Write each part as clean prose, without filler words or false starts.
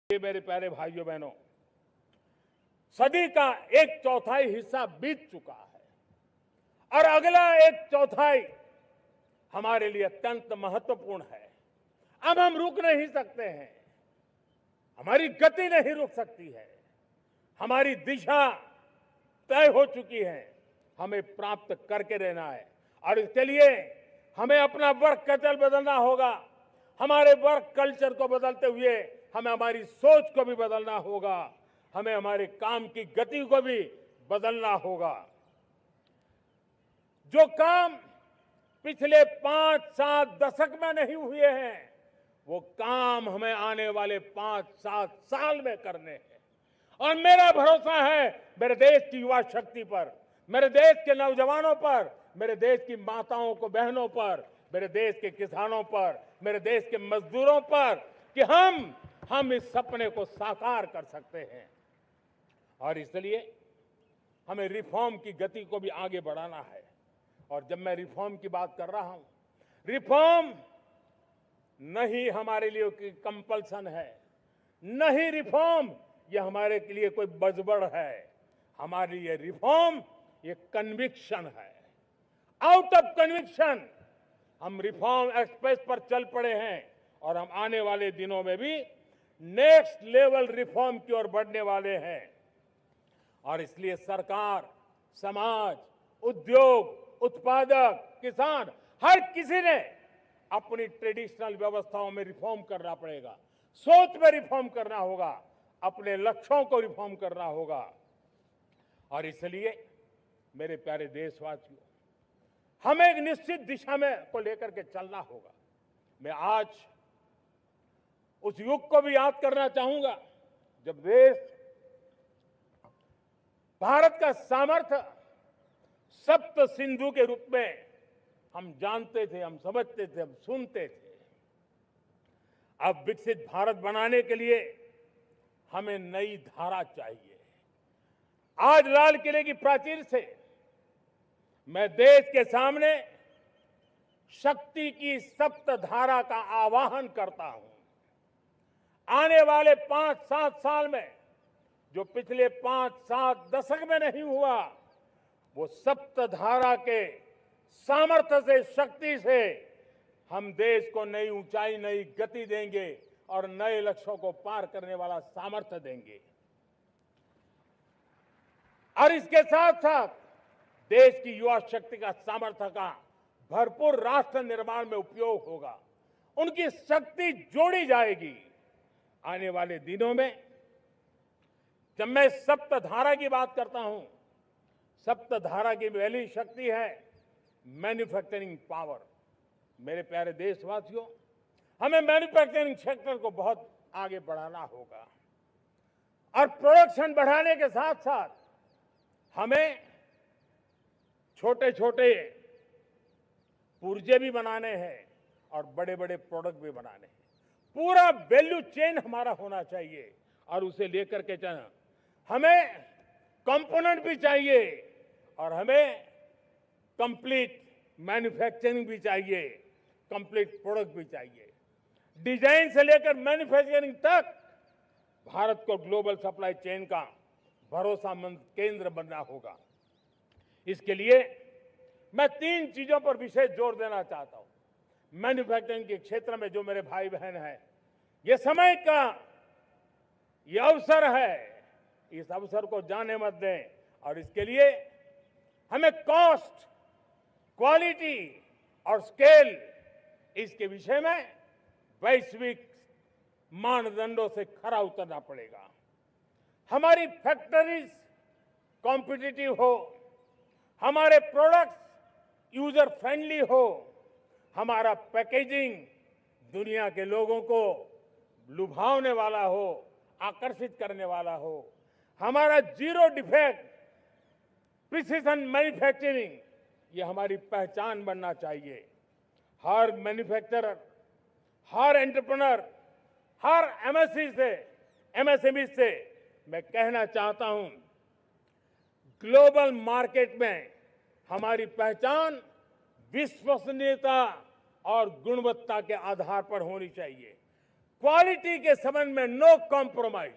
ये मेरे प्यारे भाइयों बहनों, सदी का एक चौथाई हिस्सा बीत चुका है और अगला एक चौथाई हमारे लिए अत्यंत महत्वपूर्ण है। अब हम रुक नहीं सकते हैं, हमारी गति नहीं रुक सकती है, हमारी दिशा तय हो चुकी है, हमें प्राप्त करके रहना है। और इसके लिए हमें अपना वर्क कल्चर बदलना होगा। हमारे वर्क कल्चर को बदलते हुए हमें हमारी सोच को भी बदलना होगा, हमें हमारे काम की गति को भी बदलना होगा। जो काम पिछले 5-7 दशक में नहीं हुए हैं, वो काम हमें आने वाले 5-7 साल में करने हैं। और मेरा भरोसा है मेरे देश की युवा शक्ति पर, मेरे देश के नौजवानों पर, मेरे देश की माताओं को बहनों पर, मेरे देश के किसानों पर, मेरे देश के मजदूरों पर कि हम इस सपने को साकार कर सकते हैं। और इसलिए हमें रिफॉर्म की गति को भी आगे बढ़ाना है। और जब मैं रिफॉर्म की बात कर रहा हूं, रिफॉर्म नहीं हमारे लिए कोई कंपल्सन है, नहीं रिफॉर्म ये हमारे के लिए कोई बजबड़ है। हमारे लिए रिफॉर्म ये कन्विक्शन है। आउट ऑफ कन्विक्शन हम रिफॉर्म एक्सप्रेस पर चल पड़े हैं और हम आने वाले दिनों में भी नेक्स्ट लेवल रिफॉर्म की ओर बढ़ने वाले हैं। और इसलिए सरकार, समाज, उद्योग, उत्पादक, किसान, हर किसी ने अपनी ट्रेडिशनल व्यवस्थाओं में रिफॉर्म करना पड़ेगा, सोच में रिफॉर्म करना होगा, अपने लक्ष्यों को रिफॉर्म करना होगा। और इसलिए मेरे प्यारे देशवासियों, हमें एक निश्चित दिशा में को लेकर के चलना होगा। मैं आज उस युग को भी याद करना चाहूंगा जब देश, भारत का सामर्थ्य सप्त सिंधु के रूप में हम जानते थे, हम समझते थे, हम सुनते थे। अब विकसित भारत बनाने के लिए हमें नई धारा चाहिए। आज लाल किले की प्राचीर से मैं देश के सामने शक्ति की सप्त धारा का आवाहन करता हूं। आने वाले 5-7 साल में जो पिछले 5-7 दशक में नहीं हुआ, वो सप्त धारा के सामर्थ्य से, शक्ति से हम देश को नई ऊंचाई, नई गति देंगे और नए लक्ष्यों को पार करने वाला सामर्थ्य देंगे। और इसके साथ साथ देश की युवा शक्ति का सामर्थ्य का भरपूर राष्ट्र निर्माण में उपयोग होगा, उनकी शक्ति जोड़ी जाएगी। आने वाले दिनों में जब मैं सप्तधारा की बात करता हूं, सप्तधारा की पहली शक्ति है मैन्युफैक्चरिंग पावर। मेरे प्यारे देशवासियों, हमें मैन्युफैक्चरिंग सेक्टर को बहुत आगे बढ़ाना होगा और प्रोडक्शन बढ़ाने के साथ साथ हमें छोटे छोटे पुर्जे भी बनाने हैं और बड़े बड़े प्रोडक्ट भी बनाने हैं। पूरा वैल्यू चेन हमारा होना चाहिए और उसे लेकर के चलना। हमें कंपोनेंट भी चाहिए और हमें कंप्लीट मैन्युफैक्चरिंग भी चाहिए, कंप्लीट प्रोडक्ट भी चाहिए। डिजाइन से लेकर मैन्युफैक्चरिंग तक भारत को ग्लोबल सप्लाई चेन का भरोसामंद केंद्र बनना होगा। इसके लिए मैं 3 चीजों पर विशेष जोर देना चाहता हूं। मैन्युफैक्चरिंग के क्षेत्र में जो मेरे भाई बहन हैं, ये समय का ये अवसर है, इस अवसर को जाने मत दें। और इसके लिए हमें कॉस्ट, क्वालिटी और स्केल, इसके विषय में वैश्विक मानदंडों से खरा उतरना पड़ेगा। हमारी फैक्ट्रीज कॉम्पिटिटिव हो, हमारे प्रोडक्ट्स यूजर फ्रेंडली हो, हमारा पैकेजिंग दुनिया के लोगों को लुभावने वाला हो, आकर्षित करने वाला हो, हमारा जीरो डिफेक्ट प्रिसिजन मैन्युफैक्चरिंग ये हमारी पहचान बनना चाहिए। हर मैन्युफैक्चरर, हर एंटरप्रेन्योर, हर एमएसएमई से मैं कहना चाहता हूं, ग्लोबल मार्केट में हमारी पहचान विश्वसनीयता और गुणवत्ता के आधार पर होनी चाहिए। क्वालिटी के संबंध में नो कॉम्प्रोमाइज,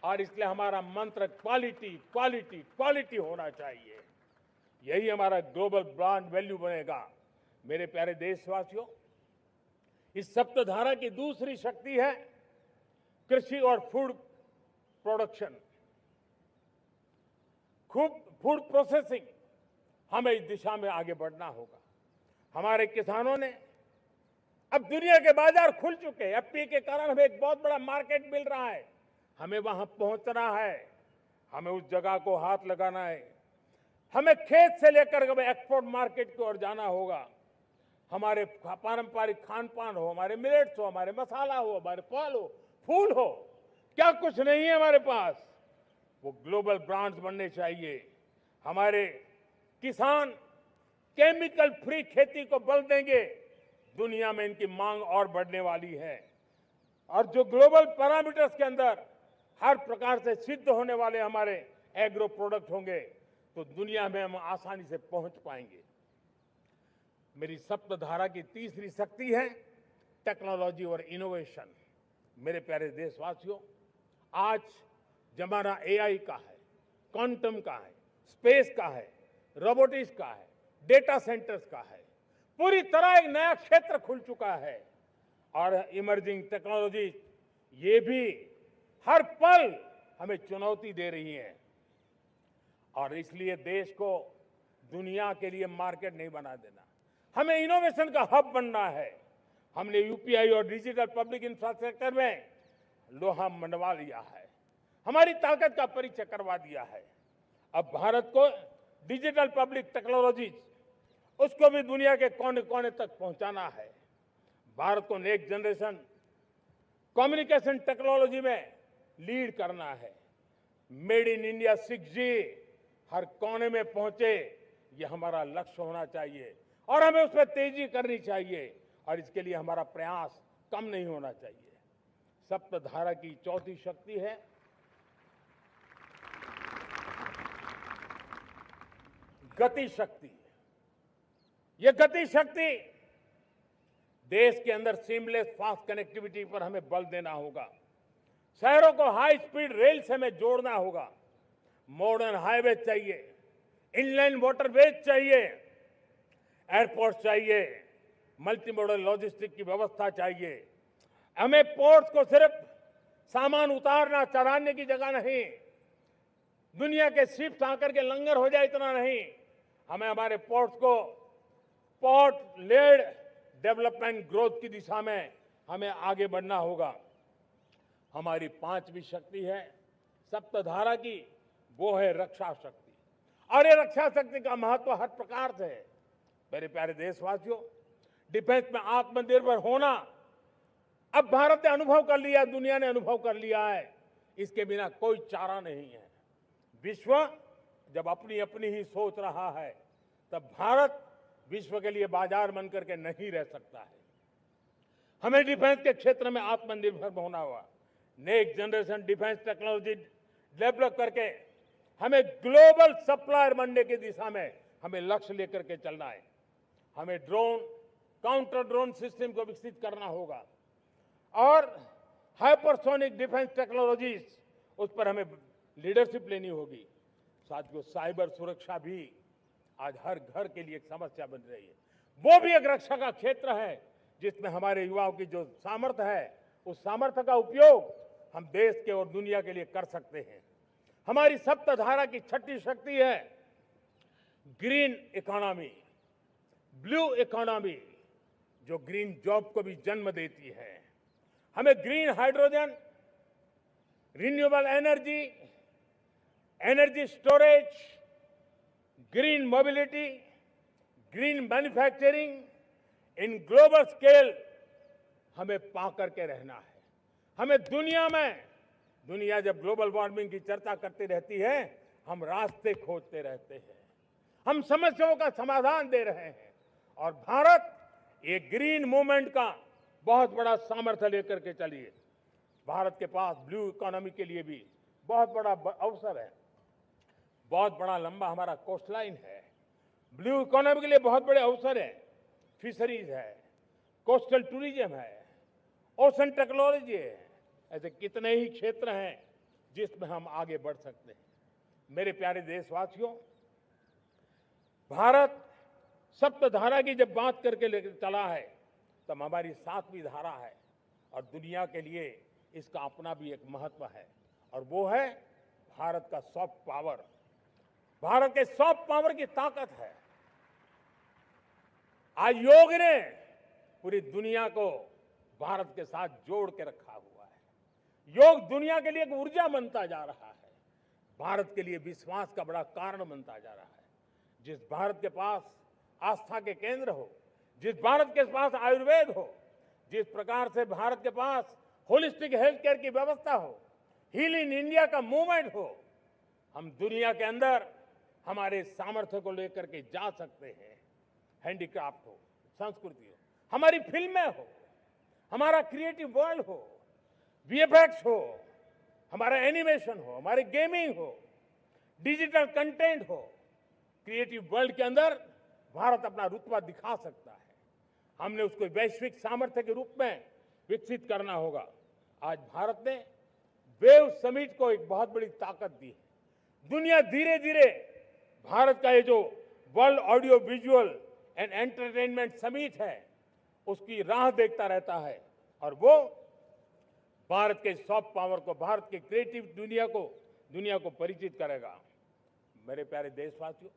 और इसलिए हमारा मंत्र क्वालिटी क्वालिटी क्वालिटी होना चाहिए। यही हमारा ग्लोबल ब्रांड वैल्यू बनेगा। मेरे प्यारे देशवासियों, इस सप्तधारा की दूसरी शक्ति है कृषि और फूड प्रोडक्शन, फूड प्रोसेसिंग। हमें इस दिशा में आगे बढ़ना होगा। हमारे किसानों ने, अब दुनिया के बाजार खुल चुके हैं। एफपीए के कारण हमें एक बहुत बड़ा मार्केट मिल रहा है। हमें वहां पहुंचना है, हमें उस जगह को हाथ लगाना है। हमें खेत से लेकर के एक्सपोर्ट मार्केट की ओर जाना होगा। हमारे पारंपरिक खान पान हो, हमारे मिलेट्स हो, हमारे मसाला हो, हमारे फल हो, फूल हो, क्या कुछ नहीं है हमारे पास, वो ग्लोबल ब्रांड्स बनने चाहिए। हमारे किसान केमिकल फ्री खेती को बल देंगे, दुनिया में इनकी मांग और बढ़ने वाली है। और जो ग्लोबल पैरामीटर्स के अंदर हर प्रकार से सिद्ध होने वाले हमारे एग्रो प्रोडक्ट होंगे, तो दुनिया में हम आसानी से पहुंच पाएंगे। मेरी सप्तधारा की तीसरी शक्ति है टेक्नोलॉजी और इनोवेशन। मेरे प्यारे देशवासियों, आज जमाना एआई का है, क्वांटम का है, स्पेस का है, रोबोटिक्स का है, डेटा सेंटर्स का है। पूरी तरह एक नया क्षेत्र खुल चुका है। और इमर्जिंग टेक्नोलॉजी ये भी हर पल हमें चुनौती दे रही है। और इसलिए देश को दुनिया के लिए मार्केट नहीं बना देना, हमें इनोवेशन का हब बनना है। हमने यूपीआई और डिजिटल पब्लिक इंफ्रास्ट्रक्चर में लोहा मनवा लिया है, हमारी ताकत का परिचय करवा दिया है। अब भारत को डिजिटल पब्लिक टेक्नोलॉजी उसको भी दुनिया के कोने कोने तक पहुंचाना है। भारत को नेक्स्ट जनरेशन कम्युनिकेशन टेक्नोलॉजी में लीड करना है। मेड इन इंडिया 6G हर कोने में पहुंचे, ये हमारा लक्ष्य होना चाहिए और हमें उसमें तेजी करनी चाहिए। और इसके लिए हमारा प्रयास कम नहीं होना चाहिए। सप्तधारा की चौथी शक्ति है गति शक्ति। ये गति शक्ति देश के अंदर सीमलेस फास्ट कनेक्टिविटी पर हमें बल देना होगा। शहरों को हाई स्पीड रेल से हमें जोड़ना होगा। मॉडर्न हाईवे चाहिए, इनलैंड वाटरवेज चाहिए, एयरपोर्ट चाहिए, मल्टी मॉडल लॉजिस्टिक की व्यवस्था चाहिए। हमें पोर्ट्स को सिर्फ सामान उतारना चढ़ाने की जगह नहीं, दुनिया के शिप्स आकर के लंगर हो जाए इतना नहीं, हमें हमारे पोर्ट्स को पोर्ट लेड डेवलपमेंट ग्रोथ की दिशा में हमें आगे बढ़ना होगा। हमारी पांचवी शक्ति है सप्तधारा की, वो है रक्षा शक्ति। और ये रक्षा शक्ति का महत्व हर प्रकार से है। मेरे प्यारे देशवासियों, डिफेंस में आत्मनिर्भर होना अब भारत ने अनुभव कर लिया, दुनिया ने अनुभव कर लिया है। इसके बिना कोई चारा नहीं है। विश्व जब अपनी अपनी ही सोच रहा है, तब भारत विश्व के लिए बाजार बन करके नहीं रह सकता है। हमें डिफेंस के क्षेत्र में आत्मनिर्भर होना होगा। Next generation defence technology develop करके हमें ग्लोबल सप्लायर बनने की दिशा में हमें लक्ष्य लेकर के चलना है। हमें ड्रोन, काउंटर ड्रोन सिस्टम को विकसित करना होगा और हाइपरसोनिक डिफेंस टेक्नोलॉजीज, उस पर हमें लीडरशिप लेनी होगी। साथियों, साइबर सुरक्षा भी आज हर घर के लिए एक समस्या बन रही है। वो भी एक रक्षा का क्षेत्र है जिसमें हमारे युवाओं की जो सामर्थ्य है, उस सामर्थ्य का उपयोग हम देश के और दुनिया के लिए कर सकते हैं। हमारी सप्तधारा की छठी शक्ति है ग्रीन इकोनॉमी, ब्लू इकोनॉमी, जो ग्रीन जॉब को भी जन्म देती है। हमें green hydrogen, renewable energy, energy storage, green mobility, green manufacturing in global scale हमें पा करके रहना है। हमें दुनिया जब ग्लोबल वार्मिंग की चर्चा करती रहती है, हम रास्ते खोजते रहते हैं, हम समस्याओं का समाधान दे रहे हैं। और भारत ये ग्रीन मूवमेंट का बहुत बड़ा सामर्थ्य लेकर के चलिए। भारत के पास ब्लू इकोनॉमी के लिए भी बहुत बड़ा अवसर है। बहुत बड़ा लंबा हमारा कोस्ट लाइन है। ब्लू इकोनॉमी के लिए बहुत बड़े अवसर है। फिशरीज है, कोस्टल टूरिज्म है, ओशन टेक्नोलॉजी है। ऐसे कितने ही क्षेत्र हैं जिसमें हम आगे बढ़ सकते हैं। मेरे प्यारे देशवासियों, भारत सप्तधारा की जब बात करके लेकर चला है तब हमारी 7वीं धारा है और दुनिया के लिए इसका अपना भी एक महत्व है और वो है भारत का सॉफ्ट पावर। भारत के सॉफ्ट पावर की ताकत है। आज योग ने पूरी दुनिया को भारत के साथ जोड़ के रखा हुआ है। योग दुनिया के लिए एक ऊर्जा बनता जा रहा है, भारत के लिए विश्वास का बड़ा कारण बनता जा रहा है। जिस भारत के पास आस्था के केंद्र हो, जिस भारत के पास आयुर्वेद हो, जिस प्रकार से भारत के पास होलिस्टिक हेल्थ केयर की व्यवस्था हो, हील इन इंडिया का मूवमेंट हो, हम दुनिया के अंदर हमारे सामर्थ्य को लेकर के जा सकते हैं। हैंडीक्राफ्ट हो, संस्कृति हो, हमारी फिल्में हो, हमारा क्रिएटिव वर्ल्ड हो, वीएफएक्स हो, हमारा एनिमेशन हो, हमारी गेमिंग हो, डिजिटल कंटेंट हो, क्रिएटिव वर्ल्ड के अंदर भारत अपना रुतबा दिखा सकता है। हमने उसको वैश्विक सामर्थ्य के रूप में विकसित करना होगा। आज भारत ने वेव समिट को एक बहुत बड़ी ताकत दी है। दुनिया धीरे धीरे भारत का ये जो world audio visual and entertainment summit है उसकी राह देखता रहता है और वो भारत के सॉफ्ट पावर को, भारत के क्रिएटिव दुनिया को परिचित करेगा। मेरे प्यारे देशवासियों,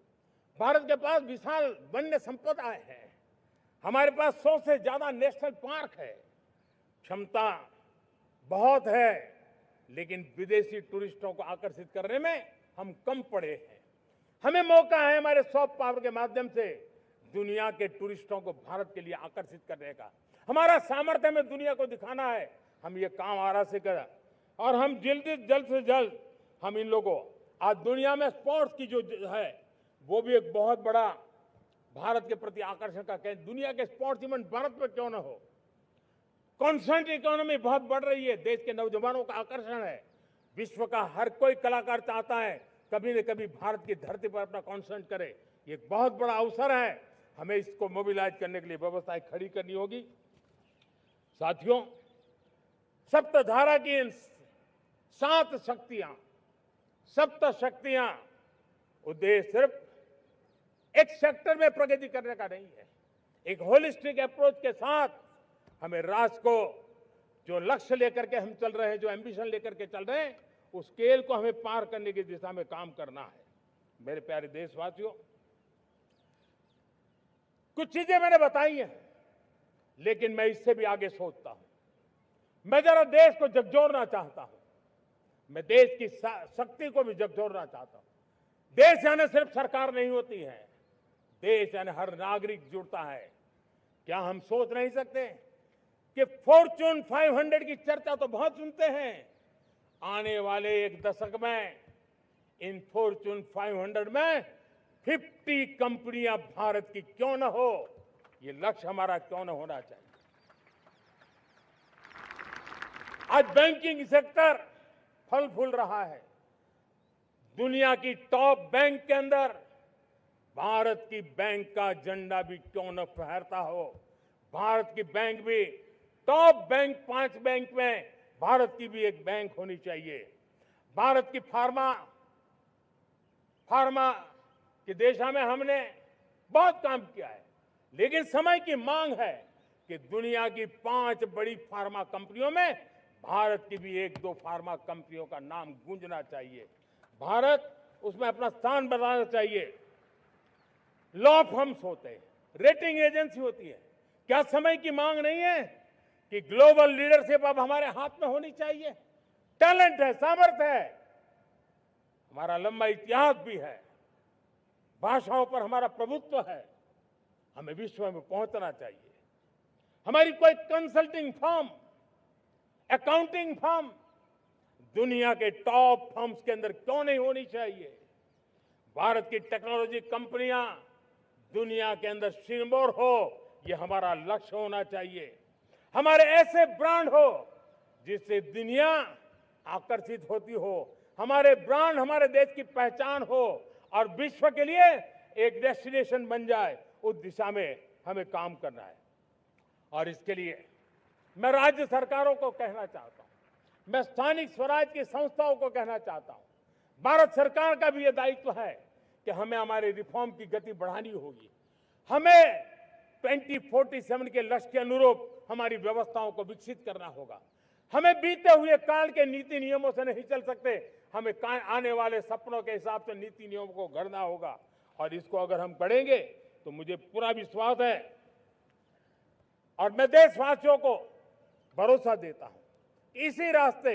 भारत के पास विशाल वन्य संपदा है। हमारे पास 100 से ज्यादा नेशनल पार्क है। क्षमता बहुत है, लेकिन विदेशी टूरिस्टों को आकर्षित करने में हम कम पड़े हैं। हमें मौका है हमारे सॉफ्ट पावर के माध्यम से दुनिया के टूरिस्टों को भारत के लिए आकर्षित करने का। हमारा सामर्थ्य हमें दुनिया को दिखाना है। हम ये काम आरा से करें और हम जल्द से जल्द हम इन लोगों, आज दुनिया में स्पोर्ट्स की जो है वो भी एक बहुत बड़ा भारत के प्रति आकर्षण का केंद्र। दुनिया के स्पोर्ट्स इवेंट भारत में क्यों ना हो। कॉन्स्टेंट इकोनॉमी बहुत बढ़ रही है, देश के नौजवानों का आकर्षण है। विश्व का हर कोई कलाकार चाहता है कभी न कभी भारत की धरती पर अपना कॉन्सर्ट करे। ये एक बहुत बड़ा अवसर है, हमें इसको मोबिलाइज करने के लिए व्यवस्थाएं खड़ी करनी होगी। साथियों, सप्तधारा की इन 7 शक्तियां, सप्त शक्तियां, उद्देश्य सिर्फ एक सेक्टर में प्रगति करने का नहीं है। एक होलिस्टिक अप्रोच के साथ हमें राष्ट्र को जो लक्ष्य लेकर के हम चल रहे हैं, जो एम्बिशन लेकर के चल रहे हैं, उस स्केल को हमें पार करने की दिशा में काम करना है। मेरे प्यारे देशवासियों, कुछ चीजें मैंने बताई हैं, लेकिन मैं इससे भी आगे सोचता हूं। मैं जरा देश को झकझोरना चाहता हूं। मैं देश की शक्ति को भी झकझोरना चाहता हूं। देश यानी सिर्फ सरकार नहीं होती है, देश यानी हर नागरिक जुड़ता है। क्या हम सोच नहीं सकते कि फॉर्च्यून 500 की चर्चा तो बहुत सुनते हैं, आने वाले एक दशक में इन फॉर्च्यून 500 में 50 कंपनियां भारत की क्यों न हो, ये लक्ष्य हमारा क्यों न होना चाहिए। आज बैंकिंग सेक्टर फल फूल रहा है। दुनिया की टॉप बैंक के अंदर भारत की बैंक का झंडा भी क्यों न फहरता हो। भारत की बैंक भी टॉप बैंक 5 बैंक में भारत की भी एक बैंक होनी चाहिए। भारत की फार्मा की दिशा में हमने बहुत काम किया है, लेकिन समय की मांग है कि दुनिया की 5 बड़ी फार्मा कंपनियों में भारत की भी 1-2 फार्मा कंपनियों का नाम गूंजना चाहिए। भारत उसमें अपना स्थान बनाना चाहिए। लॉ फर्म्स होते हैं, रेटिंग एजेंसी होती है। क्या समय की मांग नहीं है कि ग्लोबल लीडरशिप अब हमारे हाथ में होनी चाहिए। टैलेंट है, सामर्थ्य है, हमारा लंबा इतिहास भी है, भाषाओं पर हमारा प्रभुत्व है। हमें विश्व में पहुंचना चाहिए। हमारी कोई कंसल्टिंग फर्म, अकाउंटिंग फर्म दुनिया के टॉप फर्म्स के अंदर क्यों नहीं होनी चाहिए। भारत की टेक्नोलॉजी कंपनियां दुनिया के अंदर सिरमौर हो, ये हमारा लक्ष्य होना चाहिए। हमारे ऐसे ब्रांड हो जिससे दुनिया आकर्षित होती हो। हमारे ब्रांड हमारे देश की पहचान हो और विश्व के लिए एक डेस्टिनेशन बन जाए। उस दिशा में हमें काम करना है और इसके लिए मैं राज्य सरकारों को कहना चाहता हूं, मैं स्थानिक स्वराज की संस्थाओं को कहना चाहता हूं, भारत सरकार का भी यह दायित्व है कि हमें हमारे रिफॉर्म की गति बढ़ानी होगी। हमें 2047 के लक्ष्य के अनुरूप हमारी व्यवस्थाओं को विकसित करना होगा। हमें बीते हुए काल के नीति नियमों से नहीं चल सकते, हमें आने वाले सपनों के हिसाब से नीति नियमों को गढ़ना होगा। और इसको अगर हम करेंगे तो मुझे पूरा विश्वास है और मैं देशवासियों को भरोसा देता हूं, इसी रास्ते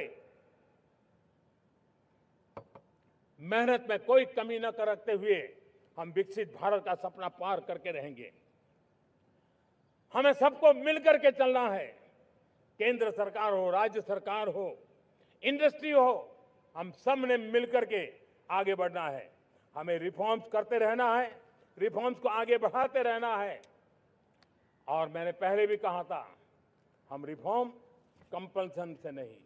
मेहनत में कोई कमी न करते हुए हम विकसित भारत का सपना पार करके रहेंगे। हमें सबको मिलकर के चलना है, केंद्र सरकार हो, राज्य सरकार हो, इंडस्ट्री हो, हम सब ने मिलकर के आगे बढ़ना है। हमें रिफॉर्म्स करते रहना है, रिफॉर्म्स को आगे बढ़ाते रहना है। और मैंने पहले भी कहा था, हम रिफॉर्म कंपल्सन से नहीं,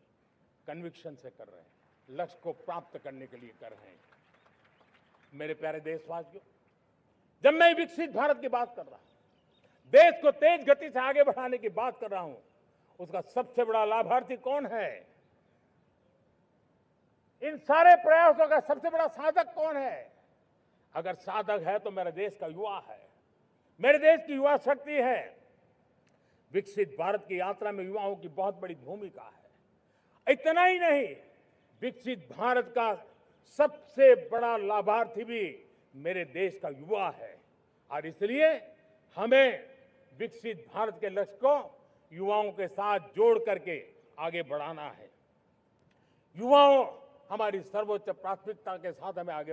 कन्विक्शन से कर रहे हैं, लक्ष्य को प्राप्त करने के लिए कर रहे हैं। मेरे प्यारे देशवासियों, जब मैं विकसित भारत की बात कर रहा हूं, देश को तेज गति से आगे बढ़ाने की बात कर रहा हूं, उसका सबसे बड़ा लाभार्थी कौन है? इन सारे प्रयासों का सबसे बड़ा साधक कौन है? अगर साधक है तो मेरे देश का युवा है, मेरे देश की युवा शक्ति है। विकसित भारत की यात्रा में युवाओं की बहुत बड़ी भूमिका है। इतना ही नहीं, विकसित भारत का सबसे बड़ा लाभार्थी भी मेरे देश का युवा है। और इसलिए हमें विकसित भारत के लक्ष्य को युवाओं के साथ जोड़ करके आगे बढ़ाना है। युवाओं हमारी सर्वोच्च प्राथमिकता के साथ हमें आगे